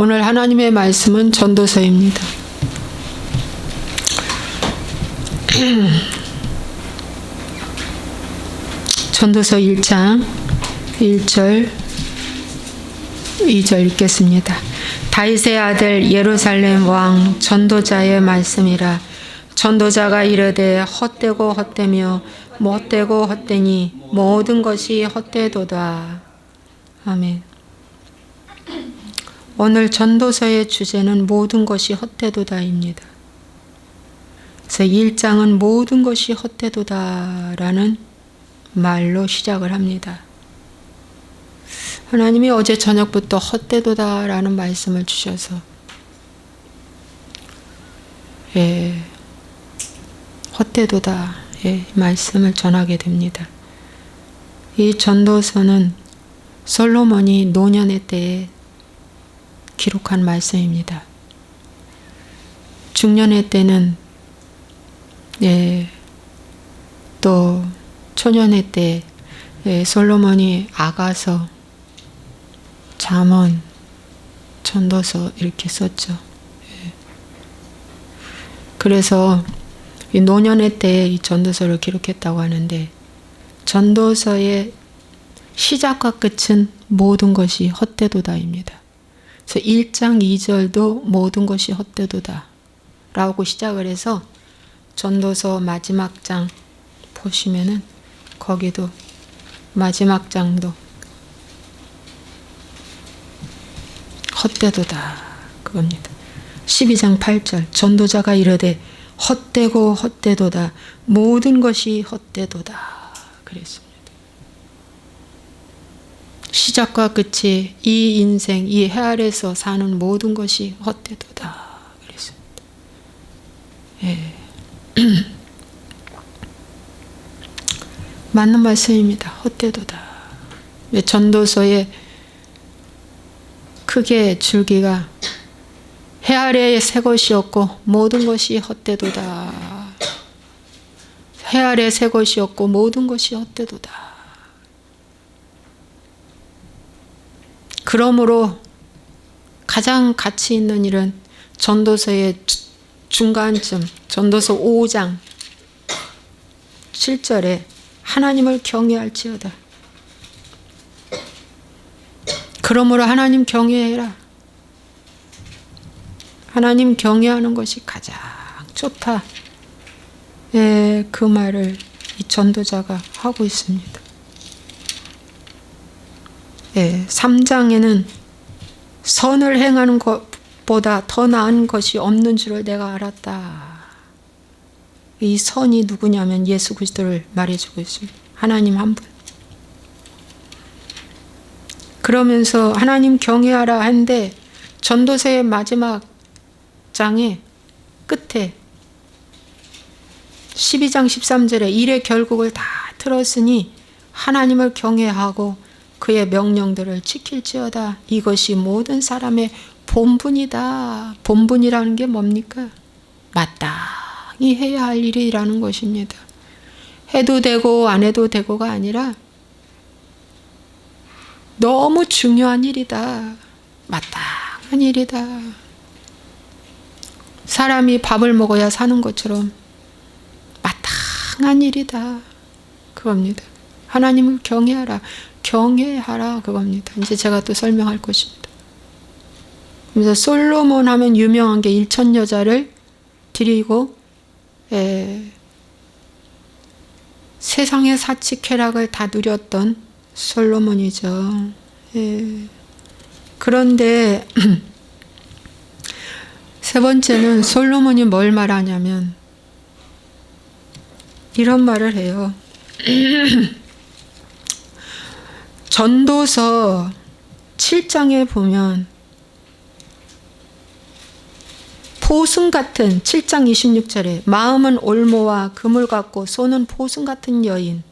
오늘 하나님의 말씀은 전도서입니다. 전도서 1장 1절 2절 읽겠습니다. 다윗의 아들 예루살렘 왕 전도자의 말씀이라. 전도자가 이르되 헛되고 헛되며 못되고 헛되니 모든 것이 헛되도다. 아멘. 오늘 전도서의 주제는 모든 것이 헛되도다입니다. 그래서 1장은 모든 것이 헛되도다라는 말로 시작을 합니다. 하나님이 어제 저녁부터 헛되도다라는 말씀을 주셔서 헛되도다 말씀을 전하게 됩니다. 이 전도서는 솔로몬이 노년의 때에 기록한 말씀입니다. 중년의 때는 또 초년의 때 솔로몬이 아가서, 잠언, 전도서 이렇게 썼죠. 그래서 이 노년의 때에 이 전도서를 기록했다고 하는데, 전도서의 시작과 끝은 모든 것이 헛되도다입니다. 그래서 1장 2절도 모든 것이 헛되도다 라고 시작을 해서 전도서 마지막 장 보시면은 거기도 마지막 장도 헛되도다 그겁니다. 12장 8절 전도자가 이르되 헛되고 헛되도다 모든 것이 헛되도다 그랬습니다. 시작과 끝이 이 인생, 이 해 아래서 사는 모든 것이 헛되도다 그랬습니다. 맞는 말씀입니다. 헛되도다. 전도서의 크게 줄기가 해 아래에 새 것이 없고 모든 것이 헛되도다. 해 아래에 새 것이 없고 모든 것이 헛되도다. 그러므로 가장 가치 있는 일은 전도서의 중간쯤, 전도서 5장 7절에 하나님을 경외할지어다. 그러므로 하나님 경외해라. 하나님 경외하는 것이 가장 좋다. 그 말을 이 전도자가 하고 있습니다. 3장에는 선을 행하는 것보다 더 나은 것이 없는 줄을 내가 알았다. 이 선이 누구냐면 예수 그리스도를 말해주고 있습니다. 하나님 한 분. 그러면서 하나님 경외하라 하는데 전도서의 마지막 장의 끝에 12장 13절에 일의 결국을 다 들었으니 하나님을 경외하고 그의 명령들을 지킬지어다. 이것이 모든 사람의 본분이다. 본분이라는 게 뭡니까? 마땅히 해야 할 일이라는 것입니다. 해도 되고 안 해도 되고가 아니라 너무 중요한 일이다. 마땅한 일이다. 사람이 밥을 먹어야 사는 것처럼 마땅한 일이다. 그겁니다. 하나님을 경외하라. 경외하라 그겁니다. 이제 제가 또 설명할 것입니다. 그래서 솔로몬 하면 유명한 게 일천 여자를 드리고 세상의 사치 쾌락을 다 누렸던 솔로몬이죠. 그런데 세 번째는 솔로몬이 뭘 말하냐면 이런 말을 해요. 전도서 7장에 보면 포승 같은 7장 26절에 마음은 올모와 금을 갖고 손은 포승 같은 여인.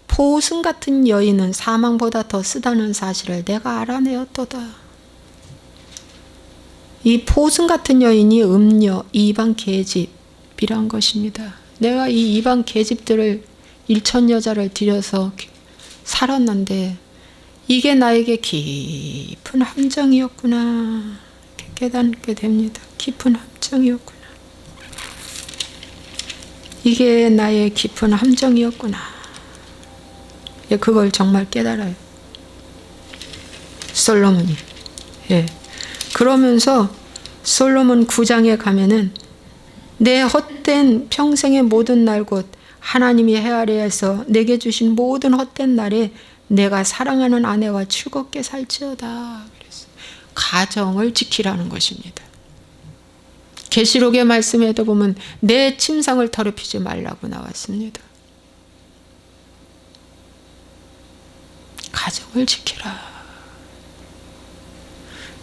포승 같은 여인은 사망보다 더 쓰다는 사실을 내가 알아내었도다. 이 포승 같은 여인이 음녀, 이방 계집이란 것입니다. 내가 이 이방 계집들을 일천 여자를 들여서 살았는데 이게 나에게 깊은 함정이었구나. 깨닫게 됩니다. 깊은 함정이었구나. 이게 나의 깊은 함정이었구나. 그걸 정말 깨달아요. 솔로몬이. 그러면서 솔로몬 9장에 가면은 내 헛된 평생의 모든 날 곧 하나님이 헤아려서 내게 주신 모든 헛된 날에 내가 사랑하는 아내와 즐겁게 살지어다. 그래서 가정을 지키라는 것입니다. 계시록의 말씀에도 보면 내 침상을 더럽히지 말라고 나왔습니다. 가정을 지키라.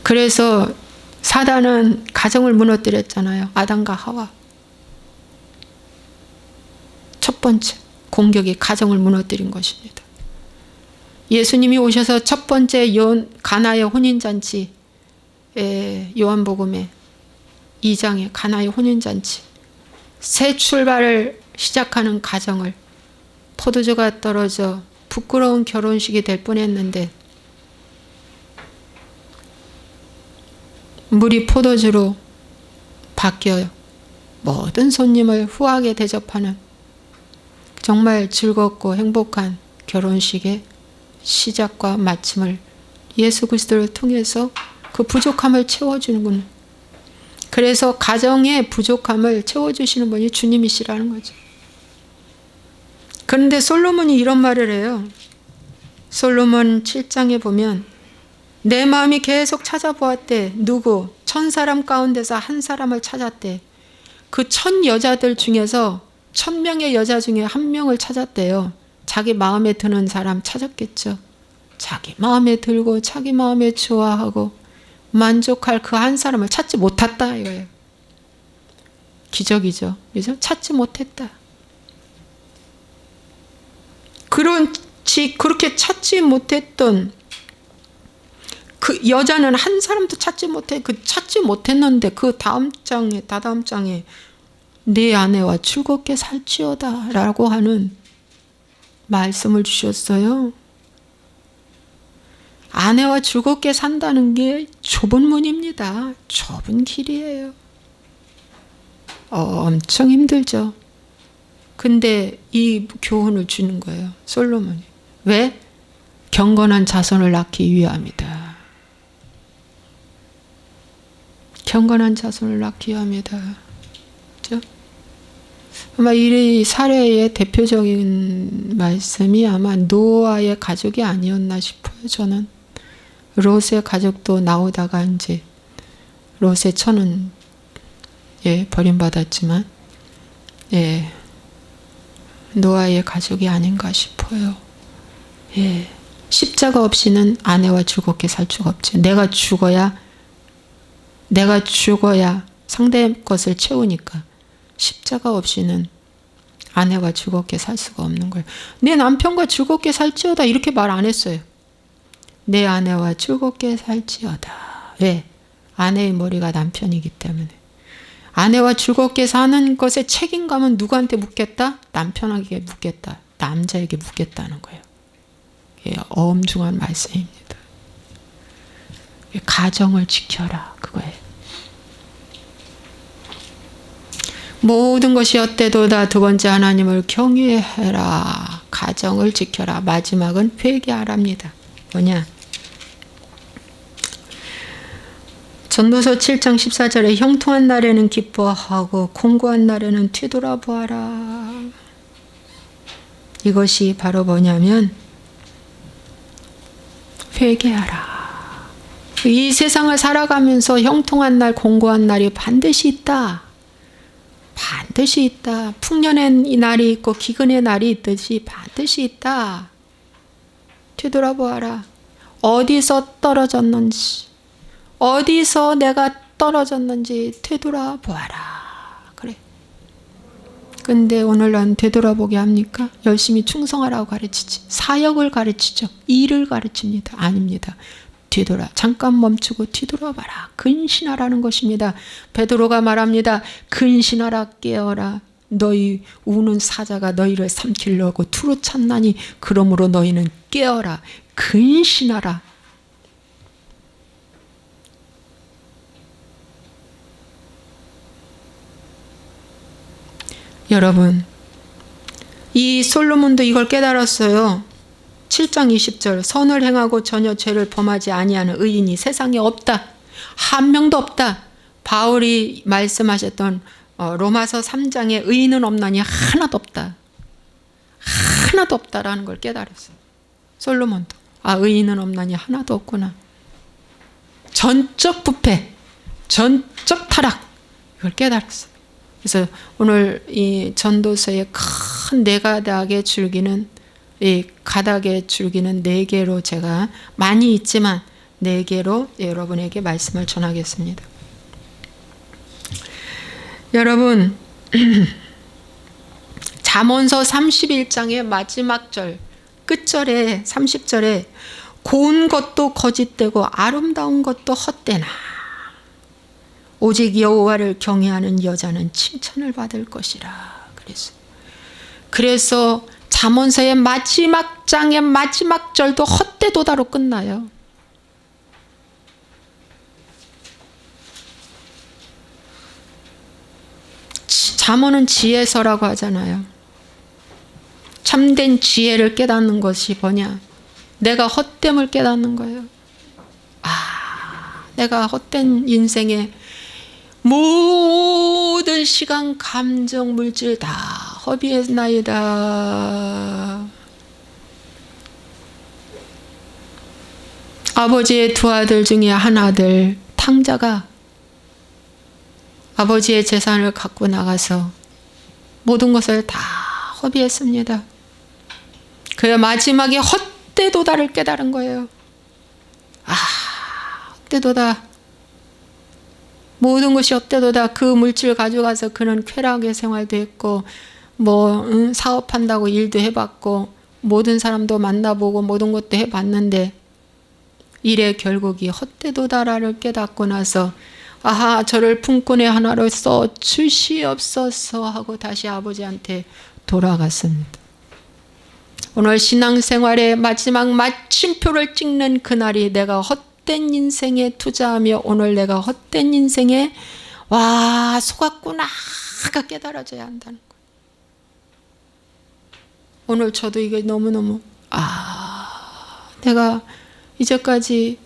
그래서 사단은 가정을 무너뜨렸잖아요. 아담과 하와. 첫 번째 공격이 가정을 무너뜨린 것입니다. 예수님이 오셔서 첫 번째 가나의 혼인잔치, 요한복음에 2장의 가나의 혼인잔치, 새 출발을 시작하는 가정을, 포도주가 떨어져 부끄러운 결혼식이 될 뻔했는데 물이 포도주로 바뀌어요. 모든 손님을 후하게 대접하는 정말 즐겁고 행복한 결혼식의 시작과 마침을 예수 그리스도를 통해서 그 부족함을 채워주는군. 그래서 가정의 부족함을 채워주시는 분이 주님이시라는 거죠. 그런데 솔로몬이 이런 말을 해요. 솔로몬 7장에 보면 내 마음이 계속 찾아보았대. 누구? 1000사람 가운데서 한 사람을 찾았대. 그 1000 여자들 중에서 1000명의 여자 중에 한 명을 찾았대요. 자기 마음에 드는 사람 찾았겠죠. 자기 마음에 들고 자기 마음에 좋아하고 만족할 그 한 사람을 찾지 못했다 이거예요. 기적이죠. 그죠? 찾지 못했다. 그렇게 찾지 못했던 그 여자는 한 사람도 찾지 못했는데 그 다다음 장에 내 아내와 즐겁게 살지어다 라고 하는 말씀을 주셨어요. 아내와 즐겁게 산다는 게 좁은 문입니다. 좁은 길이에요. 엄청 힘들죠. 근데 이 교훈을 주는 거예요. 솔로몬이. 왜? 경건한 자손을 낳기 위함이다. 경건한 자손을 낳기 위함이다. 그렇죠? 아마 이 사례의 대표적인 말씀이 아마 노아의 가족이 아니었나 싶어요. 저는 롯의 가족도 나오다가 이제 롯의 처는 버림받았지만 노아의 가족이 아닌가 싶어요. 십자가 없이는 아내와 즐겁게 살 수가 없지. 내가 죽어야 상대의 것을 채우니까 십자가 없이는 아내와 즐겁게 살 수가 없는 거예요. 내 남편과 즐겁게 살지어다 이렇게 말 안 했어요. 내 아내와 즐겁게 살지어다. 왜? 아내의 머리가 남편이기 때문에. 아내와 즐겁게 사는 것의 책임감은 누구한테 묻겠다? 남편에게 묻겠다. 남자에게 묻겠다는 거예요. 엄중한 말씀입니다. 가정을 지켜라 그거예요. 모든 것이 어때도다. 두 번째 하나님을 경외해라. 가정을 지켜라. 마지막은 회개하랍니다. 뭐냐? 전도서 7장 14절에 형통한 날에는 기뻐하고 공고한 날에는 뒤돌아보아라. 이것이 바로 뭐냐면 회개하라. 이 세상을 살아가면서 형통한 날, 공고한 날이 반드시 있다. 반드시 있다. 풍년의 날이 있고 기근의 날이 있듯이 반드시 있다. 뒤돌아보아라. 어디서 떨어졌는지, 어디서 내가 떨어졌는지 되돌아보아라. 그래. 근데 오늘 난 되돌아보게 합니까? 열심히 충성하라고 가르치지. 사역을 가르치죠. 일을 가르칩니다. 아닙니다. 잠깐 멈추고 뒤돌아봐라. 근신하라는 것입니다. 베드로가 말합니다. 근신하라 깨어라. 너희 우는 사자가 너희를 삼키려고 투로 찾나니 그러므로 너희는 깨어라. 근신하라. 여러분, 이 솔로몬도 이걸 깨달았어요. 7장 20절, 선을 행하고 전혀 죄를 범하지 아니하는 의인이 세상에 없다. 한 명도 없다. 바울이 말씀하셨던 로마서 3장에 의인은 없나니 하나도 없다. 하나도 없다라는 걸 깨달았어요. 솔로몬도. 아, 의인은 없나니 하나도 없구나. 전적 부패, 전적 타락, 이걸 깨달았어요. 그래서 오늘 이 전도서의 큰 네 가닥의 줄기는, 이 가닥의 줄기는 4개로 제가 많이 있지만 4개로 여러분에게 말씀을 전하겠습니다. 여러분, 잠언서 31장의 마지막 절, 끝절에 30절에 고운 것도 거짓되고 아름다운 것도 헛되나 오직 여호와를 경외하는 여자는 칭찬을 받을 것이라. 그래서 잠언서의 마지막 장의 마지막 절도 헛되도다로 끝나요. 잠언은 지혜서라고 하잖아요. 참된 지혜를 깨닫는 것이 뭐냐? 내가 헛됨을 깨닫는 거예요. 아, 내가 헛된 인생에 모든 시간, 감정, 물질 다 허비했나이다. 아버지의 2 아들 중에 한 아들 탕자가 아버지의 재산을 갖고 나가서 모든 것을 다 허비했습니다. 그의 마지막에 헛되도다를 깨달은 거예요. 아, 헛되도다. 모든 것이 헛되도다. 그 물질 가져가서 그는 쾌락의 생활도 했고 사업한다고 일도 해봤고 모든 사람도 만나보고 모든 것도 해봤는데 일의 결국이 헛되도다라를 깨닫고 나서 아하, 저를 품꾼의 하나로서 주시옵소서 하고 다시 아버지한테 돌아갔습니다. 오늘 신앙생활의 마지막 마침표를 찍는 그날이 내가 헛된 인생에 투자하며 오늘 내가 헛된 인생에 속았구나가 깨달아져야 한다는 거예요. 오늘 저도 이게 너무너무 내가 이제까지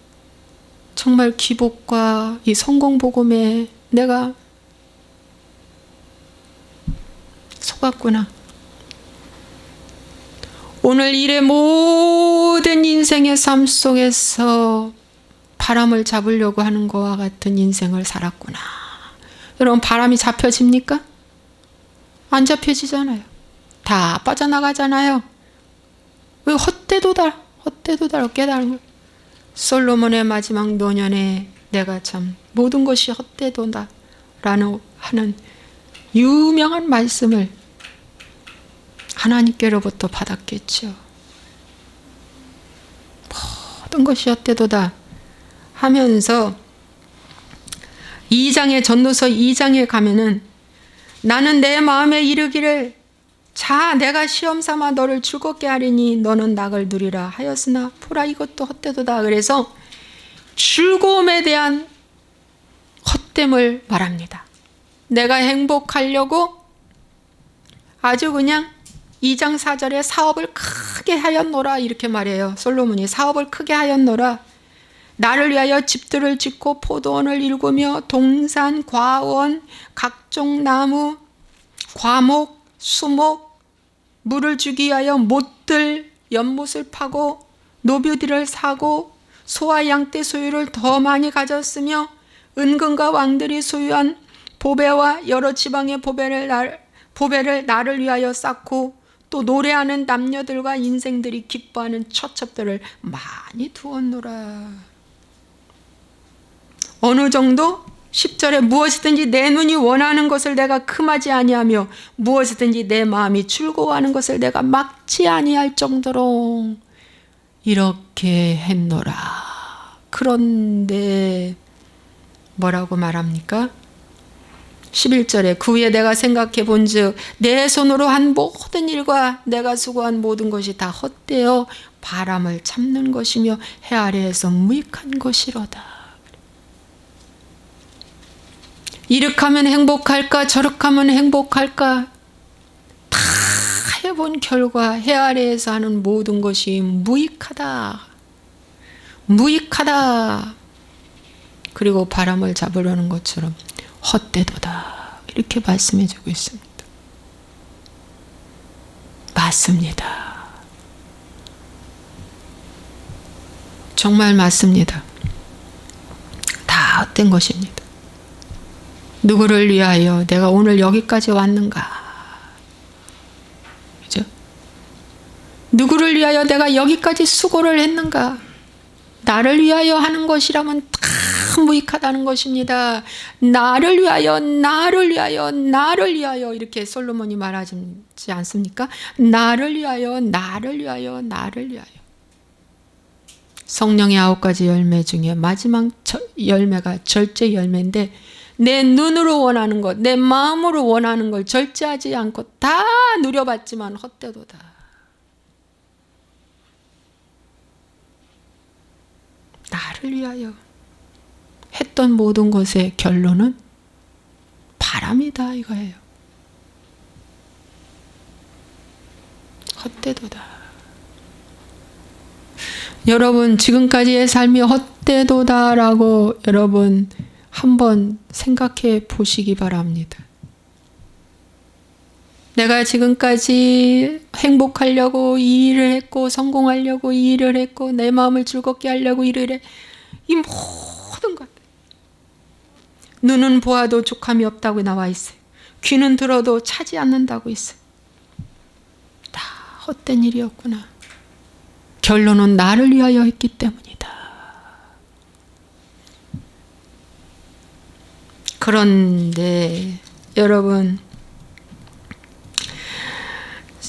정말 기복과 이 성공복음에 내가 속았구나. 오늘 일의 모든 인생의 삶 속에서 바람을 잡으려고 하는 것과 같은 인생을 살았구나. 여러분, 바람이 잡혀집니까? 안 잡혀지잖아요. 다 빠져나가잖아요. 왜 헛되도다로 깨달은 거예요. 솔로몬의 마지막 노년에 내가 참 모든 것이 헛되도다 라는 하는 유명한 말씀을 하나님께로부터 받았겠죠. 모든 것이 헛되도다 하면서 2장의 전도서 2장에 가면은 나는 내 마음에 이르기를 자 내가 시험삼아 너를 즐겁게 하리니 너는 낙을 누리라 하였으나 보라 이것도 헛되도다. 그래서 즐거움에 대한 헛됨을 말합니다. 내가 행복하려고 아주 그냥 2장 4절에 사업을 크게 하였노라 이렇게 말해요. 솔로몬이 사업을 크게 하였노라. 나를 위하여 집들을 짓고 포도원을 일구며 동산, 과원, 각종 나무, 과목, 수목, 물을 주기 위하여 못들, 연못을 파고 노뷰들을 사고 소와 양떼 소유를 더 많이 가졌으며 은근과 왕들이 소유한 보배와 여러 지방의 보배를 나를 위하여 쌓고 또 노래하는 남녀들과 인생들이 기뻐하는 처첩들을 많이 두었노라. 어느 정도? 10절에 무엇이든지 내 눈이 원하는 것을 내가 금하지 아니하며 무엇이든지 내 마음이 즐거워하는 것을 내가 막지 아니할 정도로 이렇게 했노라. 그런데 뭐라고 말합니까? 11절에 그 후에 내가 생각해 본즉 내 손으로 한 모든 일과 내가 수고한 모든 것이 다 헛되어 바람을 참는 것이며 해 아래에서 무익한 것이로다. 이렇게 하면 행복할까 저렇게 하면 행복할까 해본 결과 해 아래에서 하는 모든 것이 무익하다. 무익하다. 그리고 바람을 잡으려는 것처럼 헛되도다. 이렇게 말씀해 주고 있습니다. 맞습니다. 정말 맞습니다. 다 헛된 것입니다. 누구를 위하여 내가 오늘 여기까지 왔는가? 그죠? 누구를 위하여 내가 여기까지 수고를 했는가? 나를 위하여 하는 것이라면 다 무익하다는 것입니다. 나를 위하여, 나를 위하여, 나를 위하여 이렇게 솔로몬이 말하지 않습니까? 나를 위하여, 나를 위하여, 나를 위하여. 성령의 9가지 열매 중에 마지막 열매가 절제 열매인데 내 눈으로 원하는 것, 내 마음으로 원하는 걸 절제하지 않고 다 누려봤지만 헛되도다. 나를 위하여 했던 모든 것의 결론은 바람이다 이거예요. 헛되도다. 여러분 지금까지의 삶이 헛되도다라고 여러분 한번 생각해 보시기 바랍니다. 내가 지금까지 행복하려고 이 일을 했고 성공하려고 이 일을 했고 내 마음을 즐겁게 하려고 일을 해. 이 모든 것. 눈은 보아도 족함이 없다고 나와 있어요. 귀는 들어도 차지 않는다고 있어요. 다 헛된 일이었구나. 결론은 나를 위하여 했기 때문이다. 그런데 여러분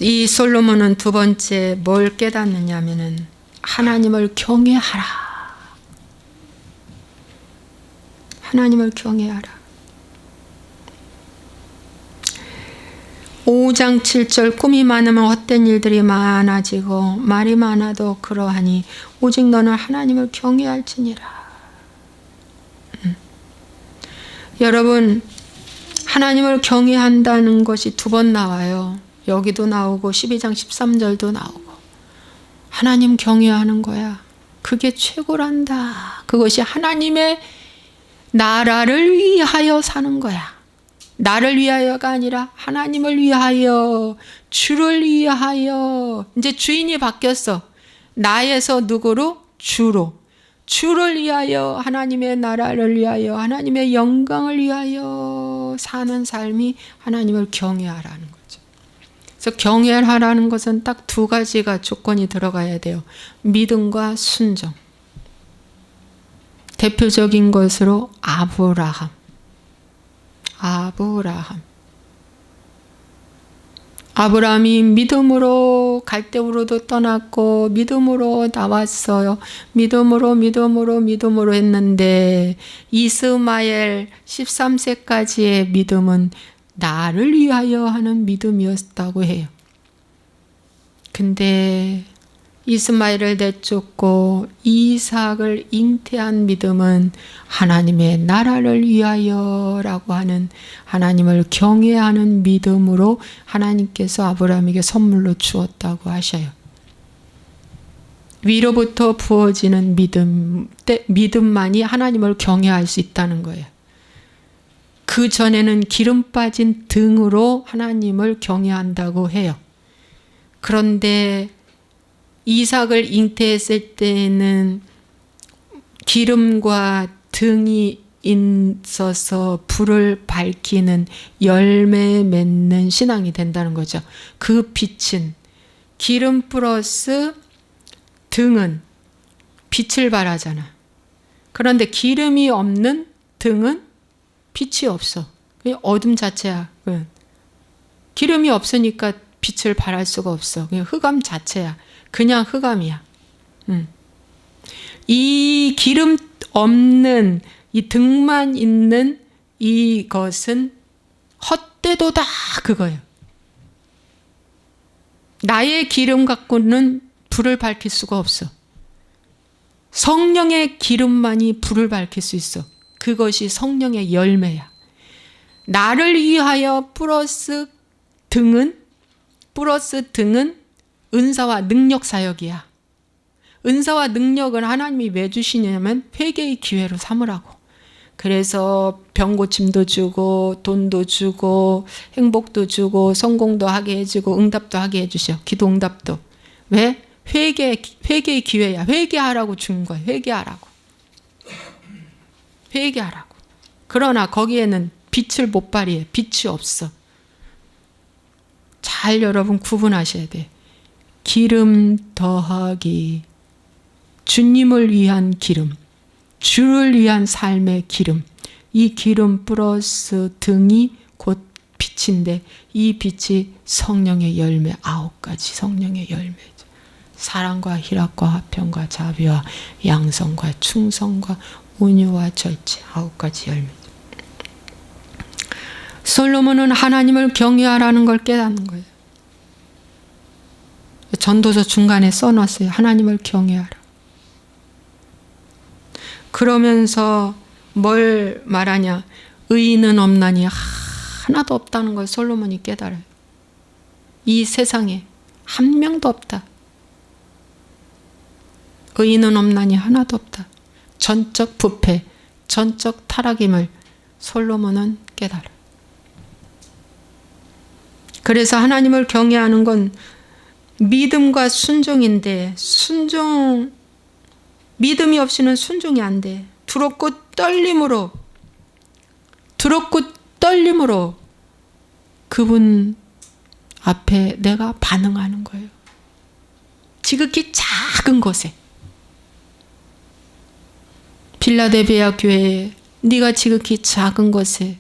이 솔로몬은 두 번째 뭘 깨닫느냐 하면은 하나님을 경외하라. 하나님을 경외하라. 5장 7절 꿈이 많으면 헛된 일들이 많아지고 말이 많아도 그러하니 오직 너는 하나님을 경외할지니라. 여러분 하나님을 경외한다는 것이 두 번 나와요. 여기도 나오고 12장 13절도 나오고 하나님 경외하는 거야. 그게 최고란다. 그것이 하나님의 나라를 위하여 사는 거야. 나를 위하여가 아니라 하나님을 위하여, 주를 위하여. 이제 주인이 바뀌었어. 나에서 누구로? 주로. 주를 위하여, 하나님의 나라를 위하여, 하나님의 영광을 위하여 사는 삶이 하나님을 경외하라는 거죠. 그래서 경외하라는 것은 딱 두 가지가 조건이 들어가야 돼요. 믿음과 순종. 대표적인 것으로 아브라함. 아브라함이 믿음으로 갈대우로도 떠났고 믿음으로 나왔어요. 믿음으로 했는데 이스마엘 13세까지의 믿음은 나를 위하여 하는 믿음이었다고 해요. 근데 이스마엘을 내쫓고 이삭을 잉태한 믿음은 하나님의 나라를 위하여라고 하는 하나님을 경외하는 믿음으로 하나님께서 아브라함에게 선물로 주었다고 하셔요. 위로부터 부어지는 믿음만이 하나님을 경외할 수 있다는 거예요. 그 전에는 기름 빠진 등으로 하나님을 경외한다고 해요. 그런데 이삭을 잉태했을 때는 기름과 등이 있어서 불을 밝히는 열매 맺는 신앙이 된다는 거죠. 그 빛은 기름 플러스 등은 빛을 발하잖아. 그런데 기름이 없는 등은 빛이 없어. 그냥 어둠 자체야. 기름이 없으니까 빛을 발할 수가 없어. 그냥 흑암 자체야. 그냥 흑암이야. 이 기름 없는 이 등만 있는 이것은 헛되도다 그거예요. 나의 기름 갖고는 불을 밝힐 수가 없어. 성령의 기름만이 불을 밝힐 수 있어. 그것이 성령의 열매야. 나를 위하여 플러스 등은 플러스 등은 은사와 능력 사역이야. 은사와 능력을 하나님이 왜 주시냐면 회개의 기회로 삼으라고. 그래서 병 고침도 주고 돈도 주고 행복도 주고 성공도 하게 해주고 응답도 하게 해주셔. 기도 응답도. 왜? 회개의 기회야. 회개하라고 준 거야. 회개하라고. 회개하라고. 그러나 거기에는 빛을 못 발휘해. 빛이 없어. 잘 여러분 구분하셔야 돼. 기름 더하기, 주님을 위한 기름, 주를 위한 삶의 기름, 이 기름 플러스 등이 곧 빛인데 이 빛이 성령의 열매, 9가지 성령의 열매죠. 사랑과 희락과 화평과 자비와 양성과 충성과 온유와 절제, 9가지 열매죠. 솔로몬은 하나님을 경외하라는 걸 깨닫는 거예요. 전도서 중간에 써놨어요. 하나님을 경외하라. 그러면서 뭘 말하냐? 의인은 없나니 하나도 없다는 걸 솔로몬이 깨달아요. 이 세상에 한 명도 없다. 의인은 없나니 하나도 없다. 전적 부패, 전적 타락임을 솔로몬은 깨달아요. 그래서 하나님을 경외하는 건 믿음과 순종인데 믿음이 없이는 순종이 안 돼. 두렵고 떨림으로 그분 앞에 내가 반응하는 거예요. 지극히 작은 것에. 빌라델비아 교회에 네가 지극히 작은 것에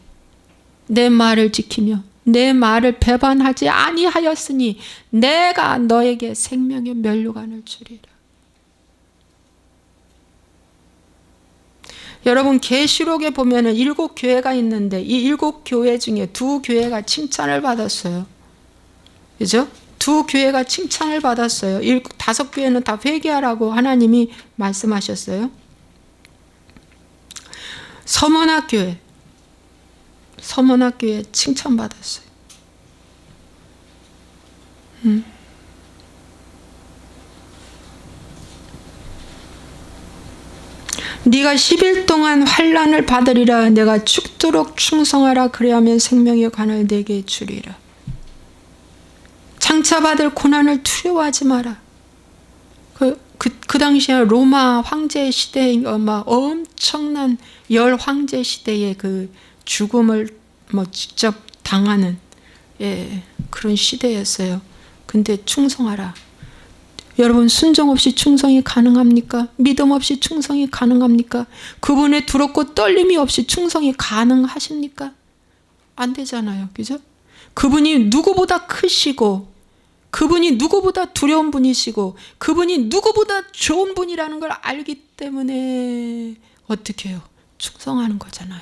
내 말을 지키며 내 말을 배반하지 아니하였으니 내가 너에게 생명의 면류관을 주리라. 여러분 계시록에 보면은 7교회가 있는데 이 7교회 중에 2교회가 칭찬을 받았어요. 그죠? 2교회가 칭찬을 받았어요. 5교회는 다 회개하라고 하나님이 말씀하셨어요. 서문학교회 칭찬받았어요. 네가 10일 동안 환난을 받으리라. 내가 죽도록 충성하라. 그래야면 생명의 관을 내게 주리라. 장차받을 고난을 두려워하지 마라. 그 당시에 로마 황제 시대에 막 엄청난 열 황제 시대의 그 죽음을 직접 당하는 그런 시대였어요. 근데 충성하라. 여러분 순종 없이 충성이 가능합니까? 믿음 없이 충성이 가능합니까? 그분의 두렵고 떨림이 없이 충성이 가능하십니까? 안 되잖아요. 그죠? 그분이 누구보다 크시고 그분이 누구보다 두려운 분이시고 그분이 누구보다 좋은 분이라는 걸 알기 때문에 어떻게 해요? 충성하는 거잖아요.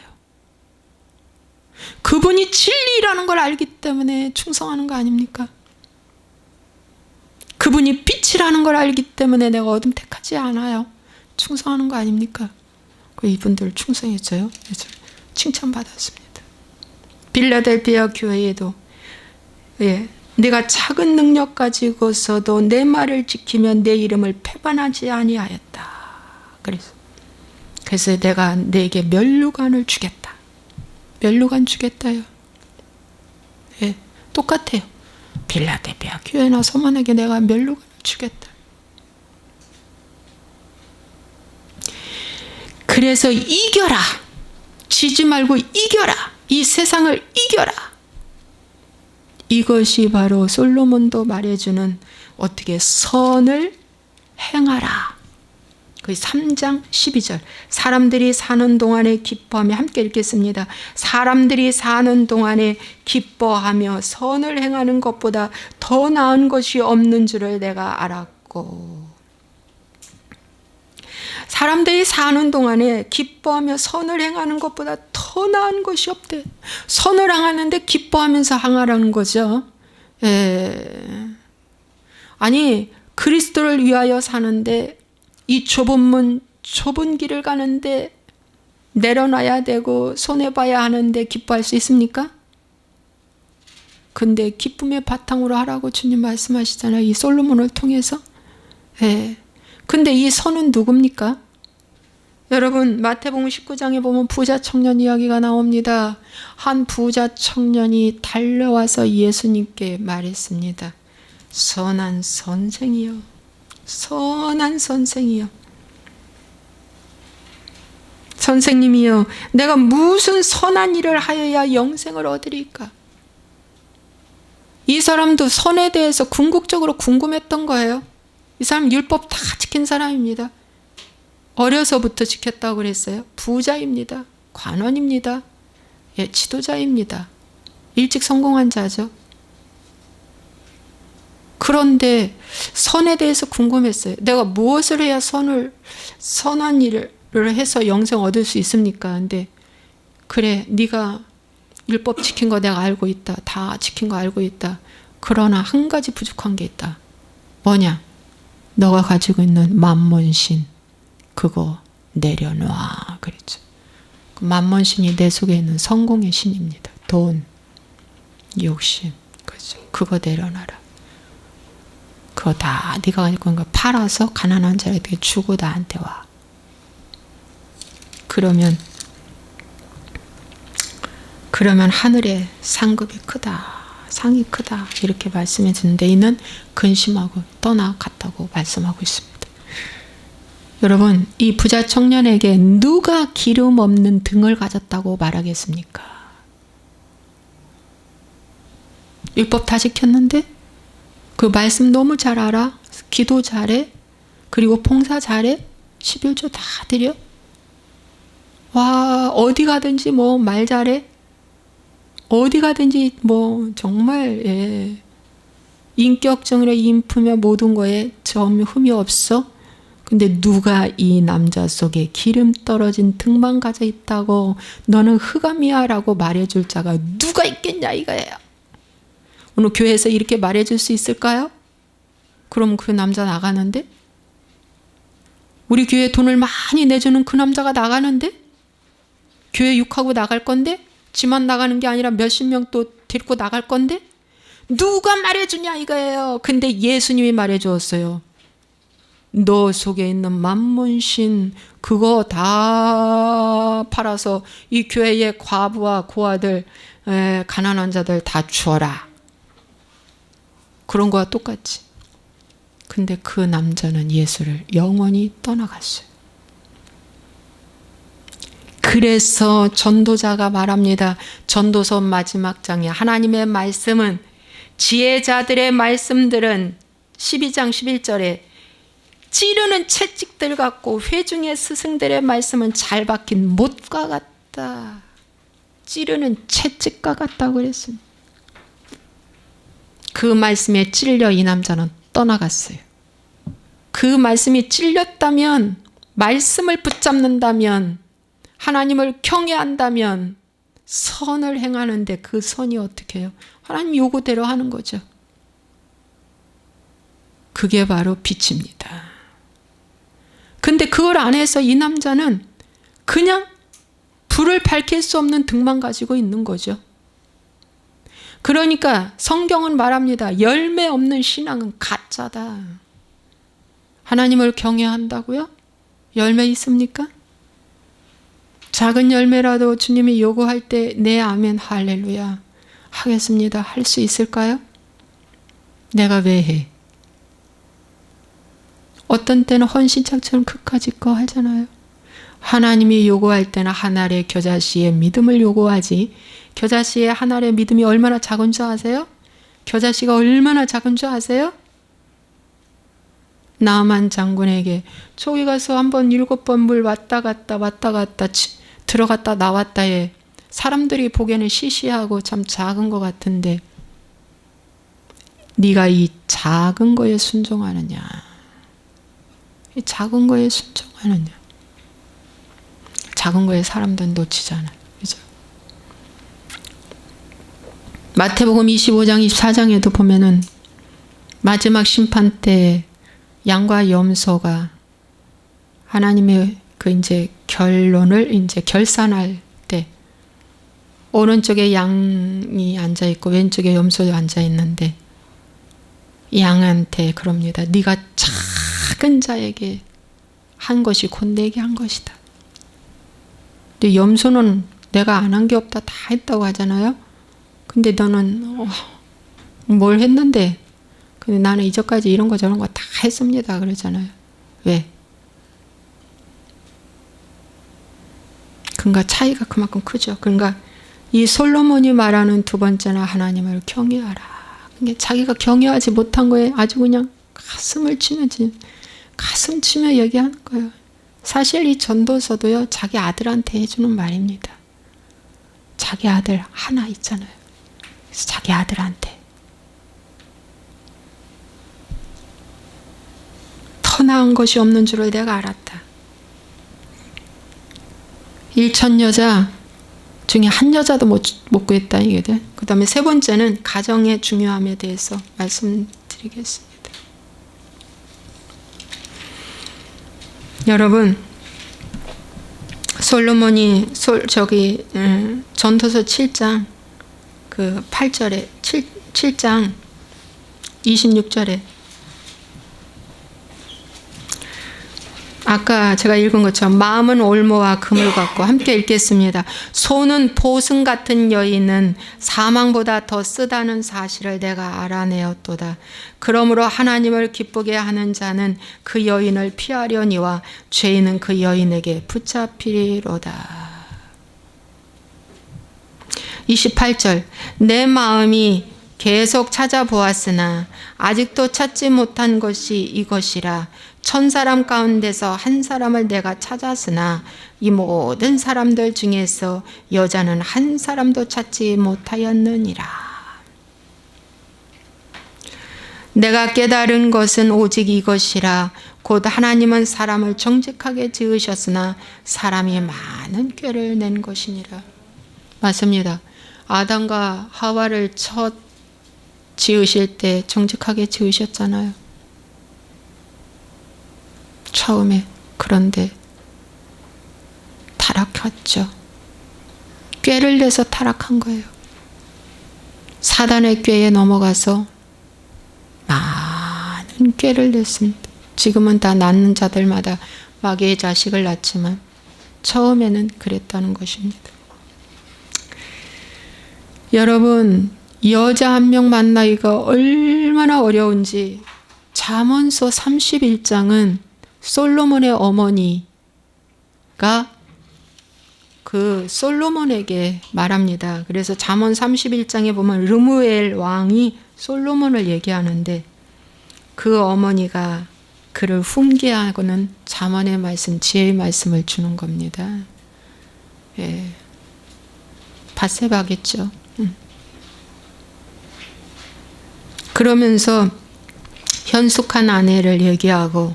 그분이 진리라는 걸 알기 때문에 충성하는 거 아닙니까? 그분이 빛이라는 걸 알기 때문에 내가 어둠 택하지 않아요. 충성하는 거 아닙니까? 이분들 충성했어요. 칭찬받았습니다. 빌라델비아 교회에도 내가 작은 능력 가지고서도 내 말을 지키면 내 이름을 배반하지 아니하였다. 그래서 내가 내게 면류관을 주겠다. 면류관 주겠다요. 똑같아요. 빌라델비아 교회나 서문에게 내가 면류관을 주겠다. 그래서 이겨라. 지지 말고 이겨라. 이 세상을 이겨라. 이것이 바로 솔로몬도 말해주는 어떻게 선을 행하라. 그 3장 12절. 사람들이 사는 동안에 기뻐하며, 함께 읽겠습니다. 사람들이 사는 동안에 기뻐하며 선을 행하는 것보다 더 나은 것이 없는 줄을 내가 알았고. 사람들이 사는 동안에 기뻐하며 선을 행하는 것보다 더 나은 것이 없대. 선을 행하는데 기뻐하면서 행하라는 거죠. 아니 그리스도를 위하여 사는데 이 좁은 문, 좁은 길을 가는데 내려놔야 되고 손해봐야 하는데 기뻐할 수 있습니까? 근데 기쁨의 바탕으로 하라고 주님 말씀하시잖아요. 이 솔로몬을 통해서. 예. 근데 이 선은 누굽니까? 여러분 마태복음 19장에 보면 부자 청년 이야기가 나옵니다. 한 부자 청년이 달려와서 예수님께 말했습니다. 선한 선생이여, 선한 선생이여, 선생님이여, 내가 무슨 선한 일을 하여야 영생을 얻으리까? 이 사람도 선에 대해서 궁극적으로 궁금했던 거예요. 이 사람 율법 다 지킨 사람입니다. 어려서부터 지켰다고 그랬어요. 부자입니다. 관원입니다. 예, 지도자입니다. 일찍 성공한 자죠. 그런데 선에 대해서 궁금했어요. 내가 무엇을 해야 선한 일을 해서 영생 얻을 수 있습니까? 근데 그래, 네가 율법 지킨 거 내가 알고 있다. 다 지킨 거 알고 있다. 그러나 한 가지 부족한 게 있다. 뭐냐? 너가 가지고 있는 만몬신 그거 내려놔 그랬죠. 만몬신이 내 속에 있는 성공의 신입니다. 돈, 욕심, 그죠? 그거 내려놔라. 그거 다 네가 가지고 있는 거 팔아서 가난한 자에게 주고 나한테 와. 그러면 하늘의 상급이 크다, 상이 크다 이렇게 말씀해 주는데 이는 근심하고 떠나갔다고 말씀하고 있습니다. 여러분, 이 부자 청년에게 누가 기름 없는 등을 가졌다고 말하겠습니까? 율법 다 지켰는데 그 말씀 너무 잘 알아, 기도 잘해, 그리고 봉사 잘해, 11조 다 드려, 와 어디 가든지 뭐 말 잘해, 어디 가든지 뭐 정말 예, 인격적으로 인품에 모든 거에 흠이 없어. 근데 누가 이 남자 속에 기름 떨어진 등만 가져 있다고 너는 흑암이야 라고 말해줄 자가 누가 있겠냐 이거예요. 오늘 교회에서 이렇게 말해줄 수 있을까요? 그럼 그 남자 나가는데? 우리 교회에 돈을 많이 내주는 그 남자가 나가는데? 교회 욕하고 나갈 건데? 지만 나가는 게 아니라 몇십 명 또 데리고 나갈 건데? 누가 말해주냐 이거예요. 근데 예수님이 말해주었어요. 너 속에 있는 만몬신 그거 다 팔아서 이 교회의 과부와 고아들, 가난한 자들 다 주어라. 그런 거와 똑같이. 근데 그 남자는 예수를 영원히 떠나갔어요. 그래서 전도자가 말합니다. 전도서 마지막 장에 하나님의 말씀은, 지혜자들의 말씀들은 12장 11절에 찌르는 채찍들 같고 회중의 스승들의 말씀은 잘 박힌 못과 같다. 찌르는 채찍과 같다고 그랬습니다. 그 말씀에 찔려 이 남자는 떠나갔어요. 그 말씀이 찔렸다면, 말씀을 붙잡는다면, 하나님을 경외한다면 선을 행하는데 그 선이 어떻게 해요? 하나님 요구대로 하는 거죠. 그게 바로 빛입니다. 근데 그걸 안 해서 이 남자는 그냥 불을 밝힐 수 없는 등만 가지고 있는 거죠. 그러니까 성경은 말합니다. 열매 없는 신앙은 가짜다. 하나님을 경외한다고요? 열매 있습니까? 작은 열매라도 주님이 요구할 때 네 아멘 할렐루야 하겠습니다. 할 수 있을까요? 내가 왜 해? 어떤 때는 헌신창처럼 그까짓 거 하잖아요. 하나님이 요구할 때는 한 알의 겨자씨의 믿음을 요구하지, 겨자씨의 한 알의 믿음이 얼마나 작은 줄 아세요? 겨자씨가 얼마나 작은 줄 아세요? 나만 장군에게 저기 가서 한번 7번 물 왔다 갔다 들어갔다 나왔다 해. 사람들이 보기에는 시시하고 참 작은 것 같은데 네가 이 작은 거에 순종하느냐, 이 작은 거에 순종하느냐. 작은 거에 사람들은 놓치잖아요. 그죠? 마태복음 25장 24장에도 보면은 마지막 심판 때 양과 염소가 하나님의 그 이제 결론을 이제 결산할 때 오른쪽에 양이 앉아있고 왼쪽에 염소가 앉아있는데 양한테 그럽니다. 네가 작은 자에게 한 것이 곧 내게 한 것이다. 근데 염소는 내가 안 한 게 없다 다 했다고 하잖아요. 근데 너는 뭘 했는데? 근데 나는 이전까지 이런 거 저런 거 다 했습니다 그러잖아요. 왜? 그러니까 차이가 그만큼 크죠. 그러니까 이 솔로몬이 말하는 두 번째는 하나님을 경외하라. 그러니까 자기가 경외하지 못한 거에 아주 그냥 가슴을 치며 얘기하는 거예요. 사실 이 전도서도요, 자기 아들한테 해주는 말입니다. 자기 아들 하나 있잖아요. 그래서 자기 아들한테 더 나은 것이 없는 줄을 내가 알았다. 일천 여자 중에 한 여자도 못 구했다 이게. 그 다음에 세 번째는 가정의 중요함에 대해서 말씀드리겠습니다. 여러분, 솔로몬이 전도서 7장 그 8절에 7장 26절에 아까 제가 읽은 것처럼 마음은 올무와 금을 갖고 함께 읽겠습니다. 손은 보승 같은 여인은 사망보다 더 쓰다는 사실을 내가 알아내었도다. 그러므로 하나님을 기쁘게 하는 자는 그 여인을 피하려니와 죄인은 그 여인에게 붙잡히리로다. 28절 내 마음이 계속 찾아보았으나 아직도 찾지 못한 것이 이것이라. 1000사람 가운데서 한 사람을 내가 찾았으나 이 모든 사람들 중에서 여자는 한 사람도 찾지 못하였느니라. 내가 깨달은 것은 오직 이것이라. 곧 하나님은 사람을 정직하게 지으셨으나 사람이 많은 꾀를 낸 것이니라. 맞습니다. 아담과 하와를 첫 지으실 때 정직하게 지으셨잖아요. 처음에. 그런데 타락했죠. 꾀를 내서 타락한 거예요. 사단의 꾀에 넘어가서 많은 꾀를 냈습니다. 지금은 다 낳는 자들마다 마귀의 자식을 낳지만 처음에는 그랬다는 것입니다. 여러분, 여자 한 명 만나기가 얼마나 어려운지 잠언서 31장은 솔로몬의 어머니가 그 솔로몬에게 말합니다. 그래서 잠언 31장에 보면 르무엘 왕이 솔로몬을 얘기하는데 그 어머니가 그를 훈계하고는 잠언의 말씀, 지혜의 말씀을 주는 겁니다. 예. 바세바겠죠. 그러면서 현숙한 아내를 얘기하고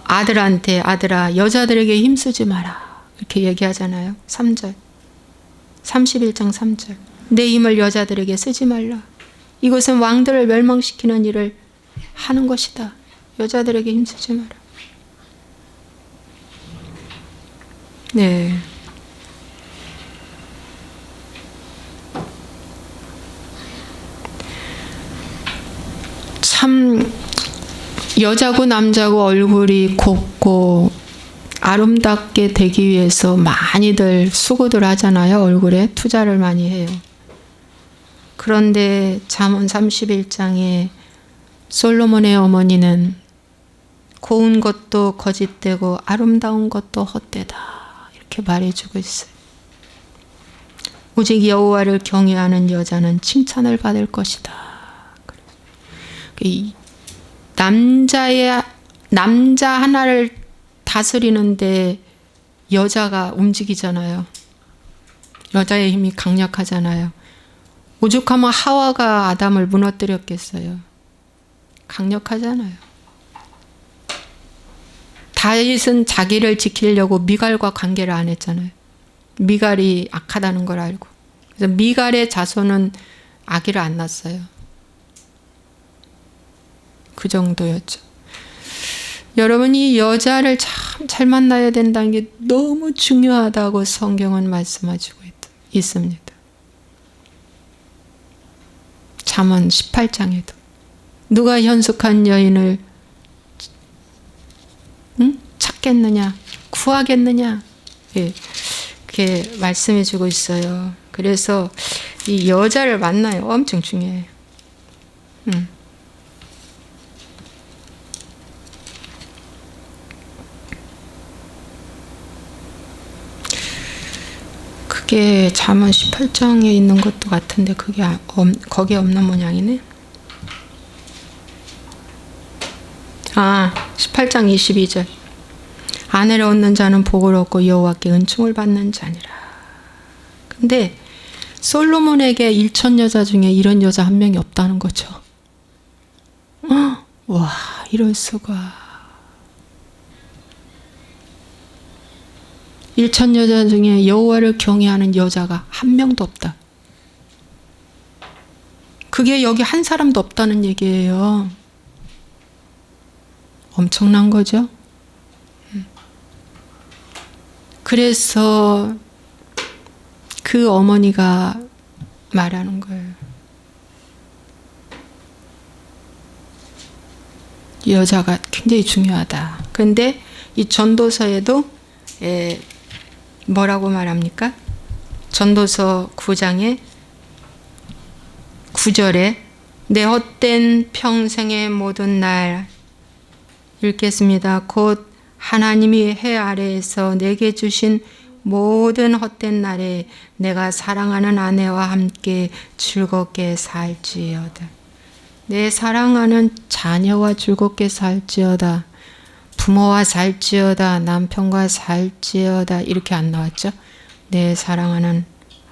아들한테 아들아 여자들에게 힘쓰지 마라 이렇게 얘기하잖아요. 3절 31장 3절 내 힘을 여자들에게 쓰지 말라. 이것은 왕들을 멸망시키는 일을 하는 것이다. 여자들에게 힘쓰지 마라. 네. 참 여자고 남자고 얼굴이 곱고 아름답게 되기 위해서 많이들 수고들 하잖아요. 얼굴에 투자를 많이 해요. 그런데 잠언 31장에 솔로몬의 어머니는 고운 것도 거짓되고 아름다운 것도 헛되다 이렇게 말해주고 있어요. 오직 여호와를 경외하는 여자는 칭찬을 받을 것이다. 남자 하나를 다스리는데 여자가 움직이잖아요. 여자의 힘이 강력하잖아요. 오죽하면 하와가 아담을 무너뜨렸겠어요. 강력하잖아요. 다윗은 자기를 지키려고 미갈과 관계를 안 했잖아요. 미갈이 악하다는 걸 알고. 그래서 미갈의 자손은 아기를 안 낳았어요. 그 정도였죠. 여러분이 여자를 참 잘 만나야 된다는 게 너무 중요하다고 성경은 말씀하시고 있습니다. 잠언 18장에도 누가 현숙한 여인을 찾겠느냐, 구하겠느냐, 예, 그렇게 말씀해 주고 있어요. 그래서 이 여자를 만나요. 엄청 중요해요. 그게 잠언 18장에 있는 것도 같은데 그게 거기에 없는 모양이네. 18장 22절. 아내를 얻는 자는 복을 얻고 여호와께 은총을 받는 자니라. 근데 솔로몬에게 1천 여자 중에 이런 여자 한 명이 없다는 거죠. 와, 이럴 수가. 1천 여자 중에 여호와를 경외하는 여자가 한 명도 없다. 그게 여기 한 사람도 없다는 얘기예요. 엄청난 거죠. 그래서 그 어머니가 말하는 거예요. 여자가 굉장히 중요하다. 그런데 이 전도서에도 뭐라고 말합니까? 전도서 9장에 9절에 내 헛된 평생의 모든 날 읽겠습니다. 곧 하나님이 해 아래에서 내게 주신 모든 헛된 날에 내가 사랑하는 아내와 함께 즐겁게 살지어다. 내 사랑하는 자녀와 즐겁게 살지어다. 부모와 살지어다. 남편과 살지어다. 이렇게 안 나왔죠? 내 사랑하는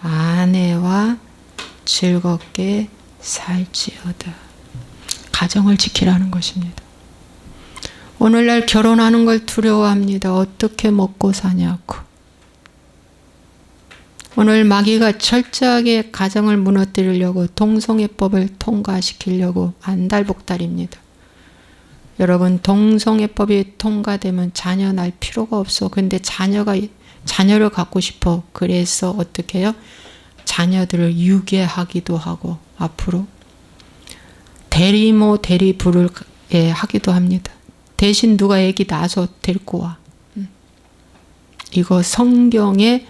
아내와 즐겁게 살지어다. 가정을 지키라는 것입니다. 오늘날 결혼하는 걸 두려워합니다. 어떻게 먹고 사냐고. 오늘 마귀가 철저하게 가정을 무너뜨리려고 동성애법을 통과시키려고 안달복달입니다. 여러분, 동성애법이 통과되면 자녀 낳을 필요가 없어. 근데 자녀를 갖고 싶어. 그래서 어떻게 해요? 자녀들을 유괴하기도 하고 앞으로 대리모 대리부를 하기도 합니다. 대신 누가 애기 낳아서 데리고 와. 이거 성경의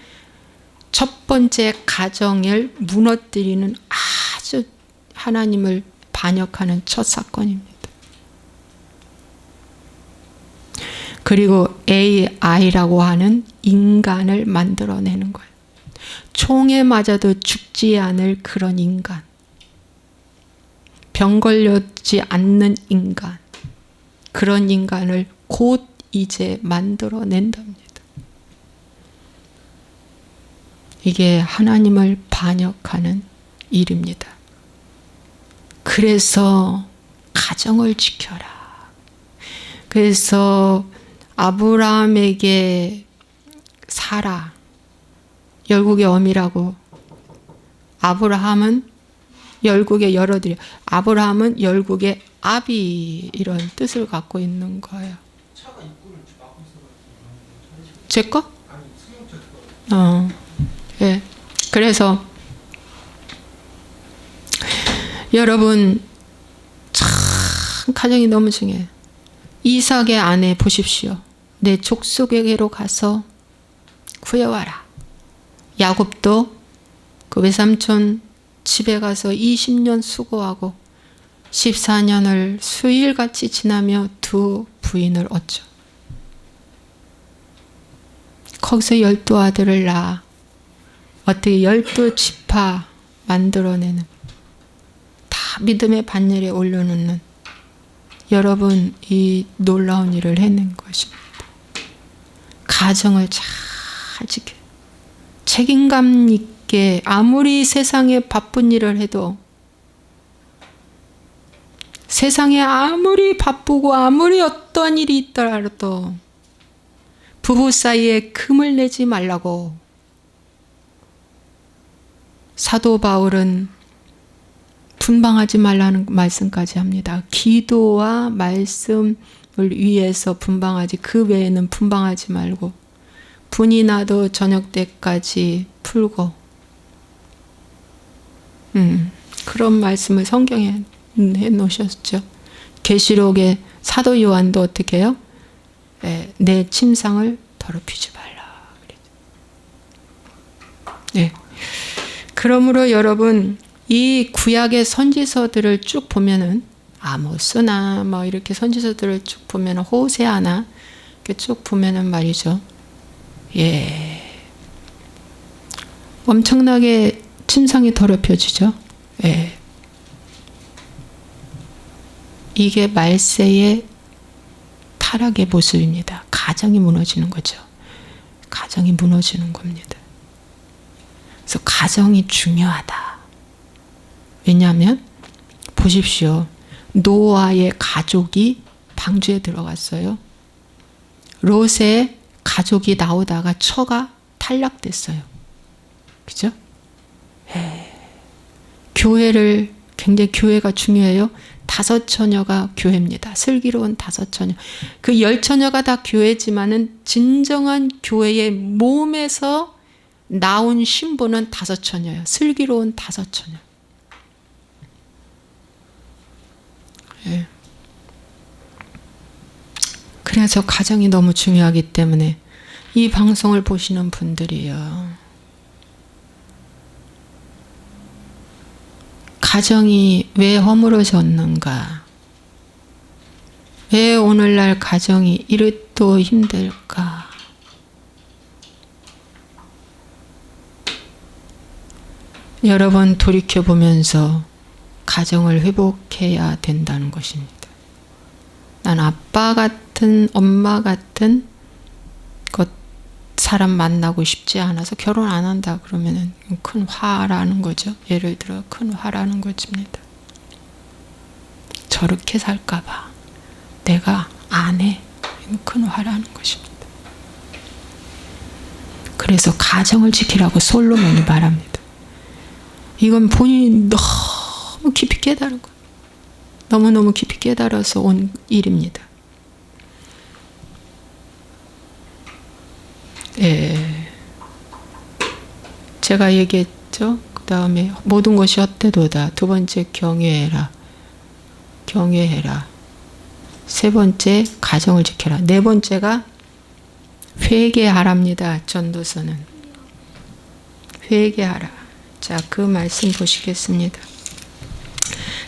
첫 번째 가정을 무너뜨리는 아주 하나님을 반역하는 첫 사건입니다. 그리고 AI라고 하는 인간을 만들어내는 거예요. 총에 맞아도 죽지 않을 그런 인간. 병 걸렸지 않는 인간. 그런 인간을 곧 이제 만들어낸답니다. 이게 하나님을 반역하는 일입니다. 그래서 가정을 지켜라. 그래서 아브라함에게 사라, 열국의 어미라고. 아브라함은 열국의 열어들여. 아브라함은 열국의 아비, 이런 뜻을 갖고 있는 거예요. 차가 입구를 막고 있어가지고. 제 거? 아니, 승용차 거. 예. 그래서 여러분, 참 가정이 너무 중요해요. 이삭의 아내 보십시오. 내 족속에게로 가서 구해와라. 야곱도 그 외삼촌 집에 가서 20년 수고하고 14년을 수일같이 지나며 두 부인을 얻죠. 거기서 12아들을 낳아 어떻게 12지파 만들어내는, 다 믿음의 반열에 올려놓는 여러분, 이 놀라운 일을 해낸 것입니다. 가정을 잘 지켜, 책임감 있게, 아무리 세상에 바쁜 일을 해도, 세상에 아무리 바쁘고 아무리 어떤 일이 있더라도 부부 사이에 금을 내지 말라고 사도 바울은 분방하지 말라는 말씀까지 합니다. 기도와 말씀을 위해서 분방하지, 그 외에는 분방하지 말고 분이 나도 저녁 때까지 풀고 그런 말씀을 성경에 해놓으셨죠. 계시록에 사도 요한도 어떻게 해요? 내 침상을 더럽히지 말라. 네. 그러므로 여러분 이 구약의 선지서들을 쭉 보면은 아모스나 뭐 이렇게 선지서들을 쭉 보면은 호세아나 이렇게 쭉 보면은 말이죠. 예. 엄청나게 침상이 더럽혀지죠. 예. 이게 말세의 타락의 모습입니다. 가정이 무너지는 거죠. 가정이 무너지는 겁니다. 그래서 가정이 중요하다. 왜냐하면 보십시오. 노아의 가족이 방주에 들어갔어요. 롯의 가족이 나오다가 처가 탈락됐어요. 그죠? 교회를 굉장히 교회가 중요해요. 5 처녀가 교회입니다. 슬기로운 5 처녀. 그 10 처녀가 다 교회지만은 진정한 교회의 몸에서 나온 신부는 5 처녀예요. 슬기로운 5 처녀. 예. 그래서 가정이 너무 중요하기 때문에 이 방송을 보시는 분들이요. 가정이 왜 허물어졌는가? 왜 오늘날 가정이 이렇도 힘들까? 여러분 돌이켜보면서 가정을 회복해야 된다는 것입니다. 난 아빠 같은 엄마 같은 사람 만나고 싶지 않아서 결혼 안 한다 그러면은 큰 화라는 거죠. 예를 들어 큰 화라는 것입니다. 저렇게 살까봐 내가 안 해. 큰 화라는 것입니다. 그래서 가정을 지키라고 솔로몬이 말합니다. 이건 본인이 너무 깊이 깨달은 거예요. 너무너무 깊이 깨달아서 온 일입니다. 예. 제가 얘기했죠. 그 다음에 모든 것이 헛되도다. 2번째 경외해라. 경외해라. 3번째 가정을 지켜라. 4번째가 회개하랍니다. 전도서는. 회개하라. 자, 그 말씀 보시겠습니다.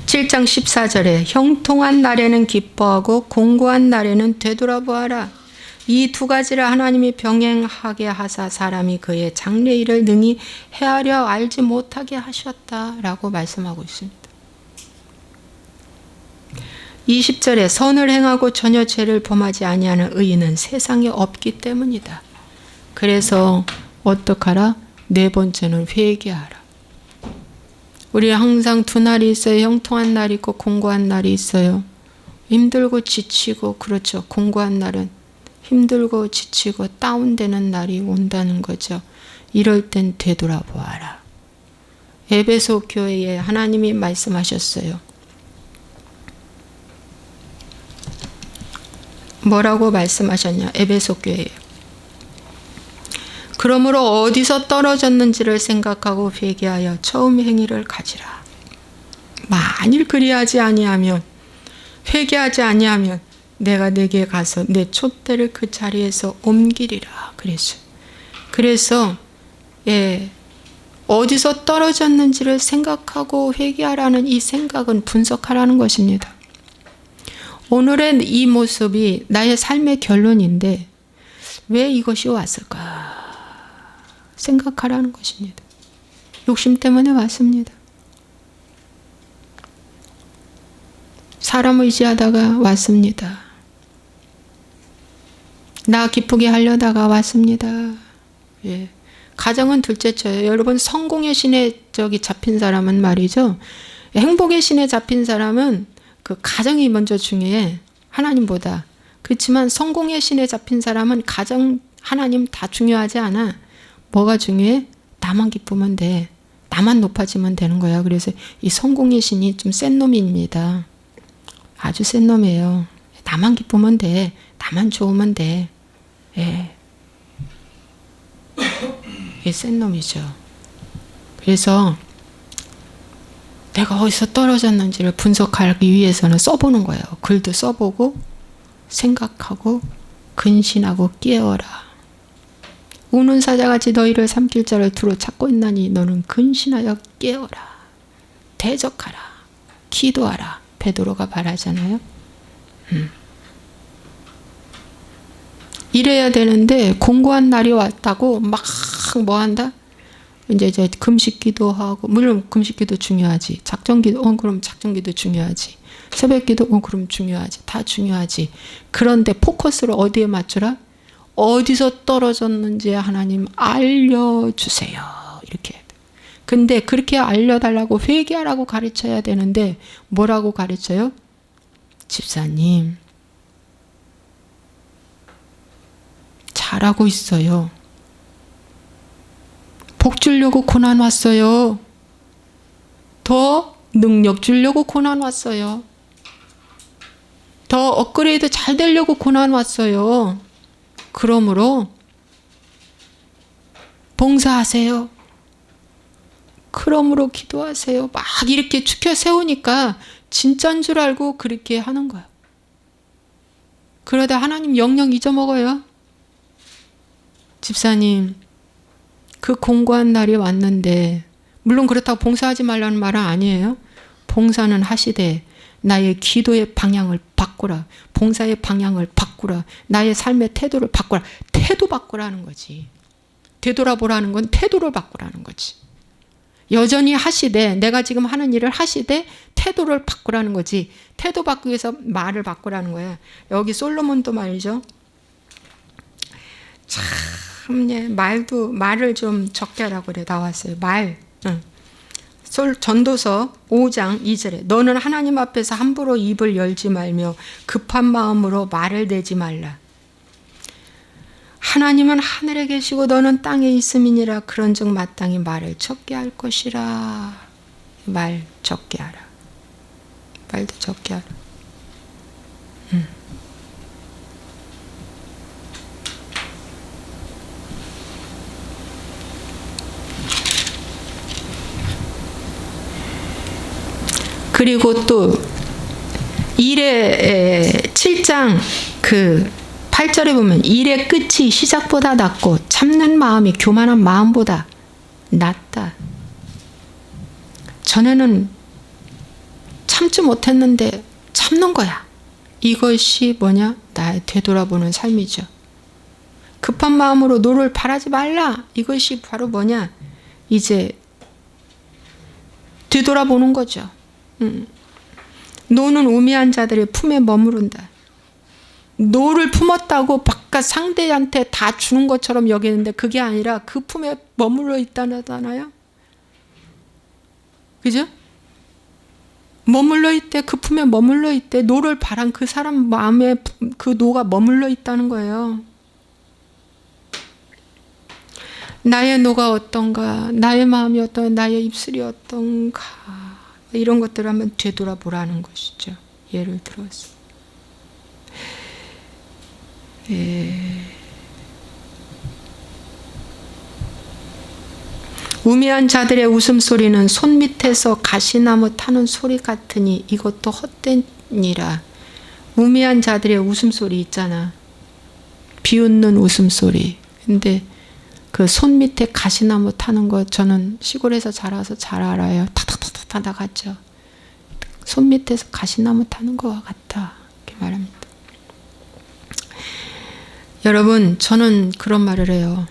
7장 14절에 형통한 날에는 기뻐하고 공고한 날에는 되돌아보아라. 이 2가지를 하나님이 병행하게 하사 사람이 그의 장래일을 능히 헤아려 알지 못하게 하셨다라고 말씀하고 있습니다. 20절에 선을 행하고 전혀 죄를 범하지 아니하는 의인은 세상에 없기 때문이다. 그래서 어떡하라? 4번째는 회개하라. 우리 항상 2날이 있어요. 형통한 날이 있고 공고한 날이 있어요. 힘들고 지치고 그렇죠. 공고한 날은 힘들고 지치고 다운되는 날이 온다는 거죠. 이럴 땐 되돌아보아라. 에베소 교회에 하나님이 말씀하셨어요. 뭐라고 말씀하셨냐? 에베소 교회에. 그러므로 어디서 떨어졌는지를 생각하고 회개하여 처음 행위를 가지라. 만일 그리하지 아니하면, 회개하지 아니하면 내가 내게 가서 내 촛대를 그 자리에서 옮기리라. 그래서 어디서 떨어졌는지를 생각하고 회개하라는 이 생각은 분석하라는 것입니다. 오늘의 이 모습이 나의 삶의 결론인데 왜 이것이 왔을까? 생각하라는 것입니다. 욕심 때문에 왔습니다. 사람 의지하다가 왔습니다. 나 기쁘게 하려다가 왔습니다. 예. 가정은 둘째째예요. 여러분 성공의 신에 잡힌 사람은 말이죠. 행복의 신에 잡힌 사람은 그 가정이 먼저 중요해. 하나님보다. 그렇지만 성공의 신에 잡힌 사람은 가정, 하나님 다 중요하지 않아. 뭐가 중요해? 나만 기쁘면 돼. 나만 높아지면 되는 거야. 그래서 이 성공의 신이 좀 센 놈입니다. 아주 센 놈이에요. 나만 기쁘면 돼. 나만 좋으면 돼. 예. 이게 센 놈이죠. 그래서 내가 어디서 떨어졌는지를 분석하기 위해서는 써보는 거예요. 글도 써보고 생각하고 근신하고 깨어라. 우는 사자같이 너희를 삼킬 자를 두루 찾고 있나니 너는 근신하여 깨어라. 대적하라. 기도하라. 베드로가 말하잖아요. 이래야 되는데 공고한 날이 왔다고 막 뭐한다? 이제 금식기도 하고, 물론 금식기도 중요하지. 작정기도 그럼 작정기도 중요하지. 새벽기도 그럼 중요하지. 다 중요하지. 그런데 포커스를 어디에 맞추라? 어디서 떨어졌는지 하나님 알려주세요. 이렇게. 근데 그렇게 알려달라고 회개하라고 가르쳐야 되는데 뭐라고 가르쳐요? 집사님 잘하고 있어요. 복 주려고 고난 왔어요. 더 능력 주려고 고난 왔어요. 더 업그레이드 잘 되려고 고난 왔어요. 그러므로 봉사하세요. 그러므로 기도하세요. 막 이렇게 축혀 세우니까 진짜인 줄 알고 그렇게 하는 거예요. 그러다 하나님 영영 잊어먹어요. 집사님 그 공고한 날이 왔는데, 물론 그렇다고 봉사하지 말라는 말은 아니에요. 봉사는 하시되 나의 기도의 방향을 바꾸라. 봉사의 방향을 바꾸라. 나의 삶의 태도를 바꾸라. 태도 바꾸라는 거지. 되돌아보라는 건 태도를 바꾸라는 거지. 여전히 하시되, 내가 지금 하는 일을 하시되 태도를 바꾸라는 거지. 태도 바꾸기 위해서 말을 바꾸라는 거야. 여기 솔로몬도 말이죠. 참 말을 좀 적게 하라고 그래. 나왔어요. 말. 전도서 5장 2절에 너는 하나님 앞에서 함부로 입을 열지 말며 급한 마음으로 말을 대지 말라. 하나님은 하늘에 계시고 너는 땅에 있음이니라. 그런즉 마땅히 말을 적게 할 것이라. 말 적게 하라. 말도 적게 하라. 그리고 또 일의 7장 그 8절에 보면 일의 끝이 시작보다 낫고 참는 마음이 교만한 마음보다 낫다. 전에는 참지 못했는데 참는 거야. 이것이 뭐냐? 나의 되돌아보는 삶이죠. 급한 마음으로 노를 바라지 말라. 이것이 바로 뭐냐? 이제 되돌아보는 거죠. 노는 우매한 자들의 품에 머무른다. 노를 품었다고 바깥 상대한테 다 주는 것처럼 여기는데 그게 아니라 그 품에 머물러 있다잖아요. 그죠? 머물러 있대. 그 품에 머물러 있대. 노를 바란 그 사람 마음에 그 노가 머물러 있다는 거예요. 나의 노가 어떤가? 나의 마음이 어떤가? 나의 입술이 어떤가? 이런 것들을 한번 되돌아보라는 것이죠. 예를 들어서. 우매한 자들의 웃음소리는 손밑에서 가시나무 타는 소리 같으니 이것도 헛되니라. 우매한 자들의 웃음소리 있잖아. 비웃는 웃음소리. 근데 그 손밑에 가시나무 타는 거 저는 시골에서 자라서 잘 알아요. 탁탁탁탁 나갔죠. 손밑에서 가시나무 타는 거와 같다. 이렇게 말합니다. 여러분, 저는 그런 말을 해요.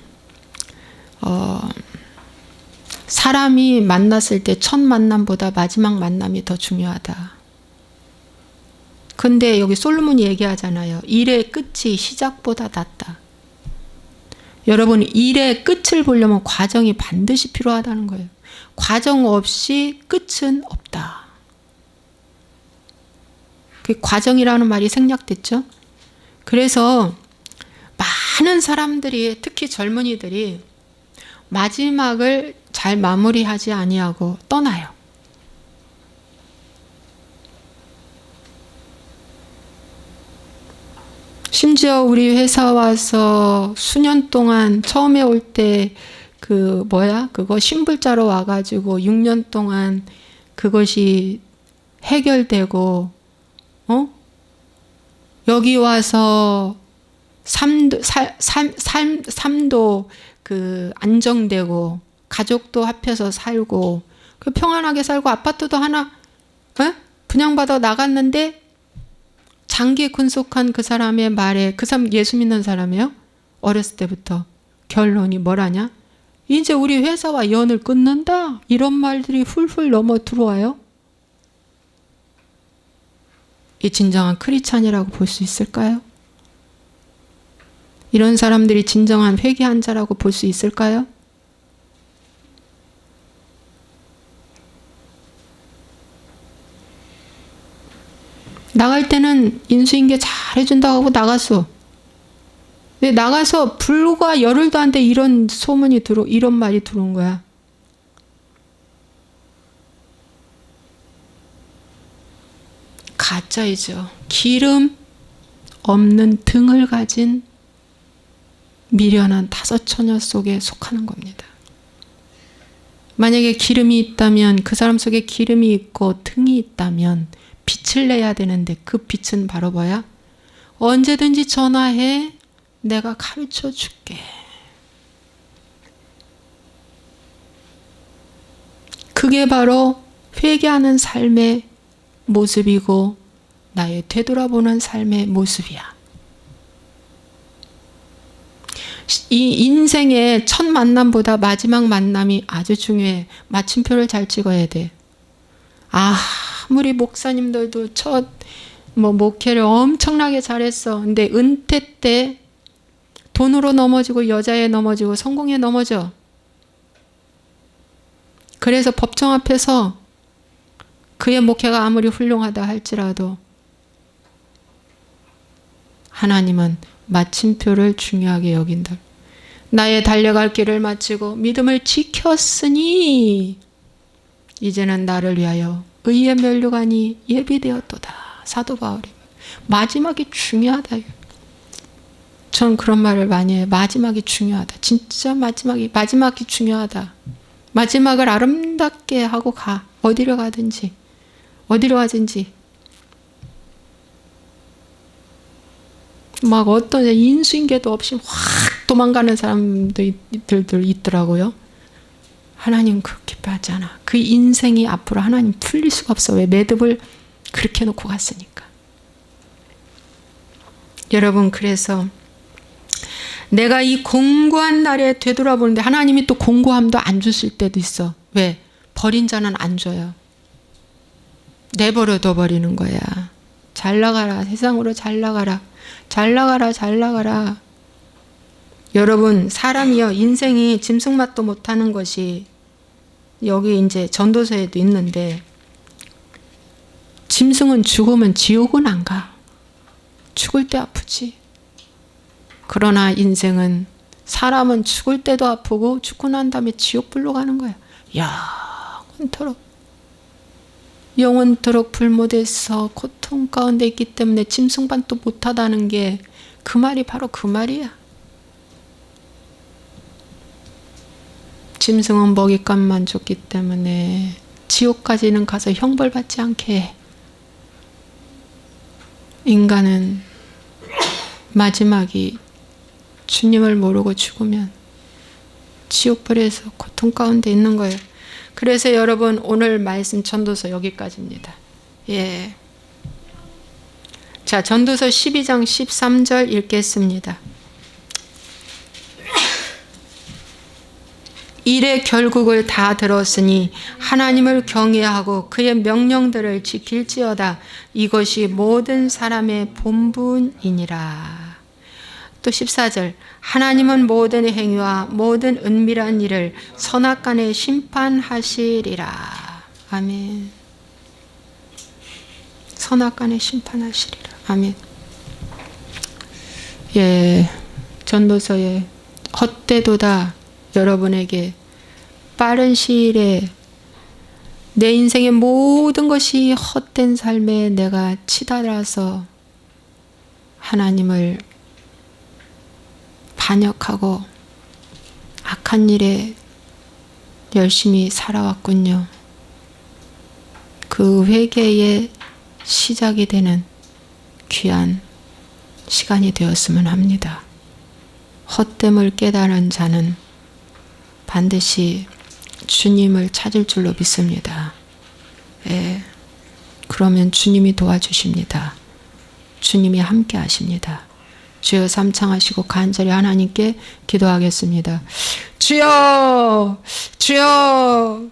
사람이 만났을 때 첫 만남보다 마지막 만남이 더 중요하다. 근데 여기 솔로몬이 얘기하잖아요. 일의 끝이 시작보다 낫다. 여러분, 일의 끝을 보려면 과정이 반드시 필요하다는 거예요. 과정 없이 끝은 없다. 그 과정이라는 말이 생략됐죠. 그래서 많은 사람들이, 특히 젊은이들이 마지막을 잘 마무리하지 아니하고 떠나요. 심지어 우리 회사 와서 수년 동안 처음에 올 때 그거 신불자로 와가지고 6년 동안 그것이 해결되고 여기 와서 삶도 그 안정되고 가족도 합해서 살고 그 평안하게 살고 아파트도 하나 분양받아 나갔는데 장기 근속한 그 사람의 말에 그 사람 예수 믿는 사람이에요. 어렸을 때부터 결론이 뭐라냐? 이제 우리 회사와 연을 끊는다. 이런 말들이 훌훌 넘어 들어와요. 이 진정한 크리스찬이라고 볼 수 있을까요? 이런 사람들이 진정한 회개한 자라고 볼 수 있을까요? 나갈 때는 인수인계 잘 해준다고 하고 나갔어. 근데 나가서 불과 열흘도 안 돼 이런 소문이 이런 말이 들어온 거야. 가짜이죠. 기름 없는 등을 가진 미련한 다섯 처녀 속에 속하는 겁니다. 만약에 기름이 있다면 그 사람 속에 기름이 있고 등이 있다면 빛을 내야 되는데 그 빛은 바로 뭐야? 언제든지 전화해. 내가 가르쳐 줄게. 그게 바로 회개하는 삶의 모습이고 나의 되돌아보는 삶의 모습이야. 이 인생의 첫 만남보다 마지막 만남이 아주 중요해. 마침표를 잘 찍어야 돼. 아무리 목사님들도 목회를 엄청나게 잘했어. 근데 은퇴 때 돈으로 넘어지고 여자에 넘어지고 성공에 넘어져. 그래서 법정 앞에서 그의 목회가 아무리 훌륭하다 할지라도 하나님은 마침표를 중요하게 여긴다. 나의 달려갈 길을 마치고 믿음을 지켰으니 이제는 나를 위하여 의의 면류관이 예비되었도다. 사도 바울이. 마지막이 중요하다. 전 그런 말을 많이 해요. 마지막이 중요하다. 진짜 마지막이 중요하다. 마지막을 아름답게 하고 가. 어디로 가든지. 막 어떤 인수인계도 없이 확 도망가는 사람들 있더라고요. 하나님 그렇게 기뻐하지 않아. 그 인생이 앞으로 하나님 풀릴 수가 없어. 왜? 매듭을 그렇게 놓고 갔으니까. 여러분, 그래서 내가 이 공고한 날에 되돌아보는데 하나님이 또 공고함도 안 주실 때도 있어. 왜? 버린 자는 안 줘요. 내버려 둬버리는 거야. 잘 나가라. 세상으로 잘 나가라. 잘 나가라. 여러분, 사람이요, 인생이 짐승맛도 못하는 것이 여기 이제 전도서에도 있는데, 짐승은 죽으면 지옥은 안 가. 죽을 때 아프지. 그러나 인생은, 사람은 죽을 때도 아프고 죽고 난 다음에 지옥불로 가는 거야. 영원토록 불못에서 고통 가운데 있기 때문에 짐승반도 못하다는 게 그 말이 바로 그 말이야. 짐승은 먹잇감만 줬기 때문에 지옥까지는 가서 형벌받지 않게 해. 인간은 마지막이 주님을 모르고 죽으면 지옥불에서 고통 가운데 있는 거예요. 그래서 여러분, 오늘 말씀 전도서 여기까지입니다. 예. 자, 전도서 12장 13절 읽겠습니다. 일의 결국을 다 들었으니 하나님을 경외하고 그의 명령들을 지킬지어다. 이것이 모든 사람의 본분이니라. 또 14절. 하나님은 모든 행위와 모든 은밀한 일을 선악간에 심판하시리라. 아멘. 선악간에 심판하시리라. 아멘. 예, 전도서에 헛되도다. 여러분에게 빠른 시일에 내 인생의 모든 것이 헛된 삶에 내가 치달아서 하나님을 반역하고 악한 일에 열심히 살아왔군요. 그 회개의 시작이 되는 귀한 시간이 되었으면 합니다. 헛됨을 깨달은 자는 반드시 주님을 찾을 줄로 믿습니다. 예. 그러면 주님이 도와주십니다. 주님이 함께 하십니다. 주여 삼창하시고 간절히 하나님께 기도하겠습니다. 주여! 주여!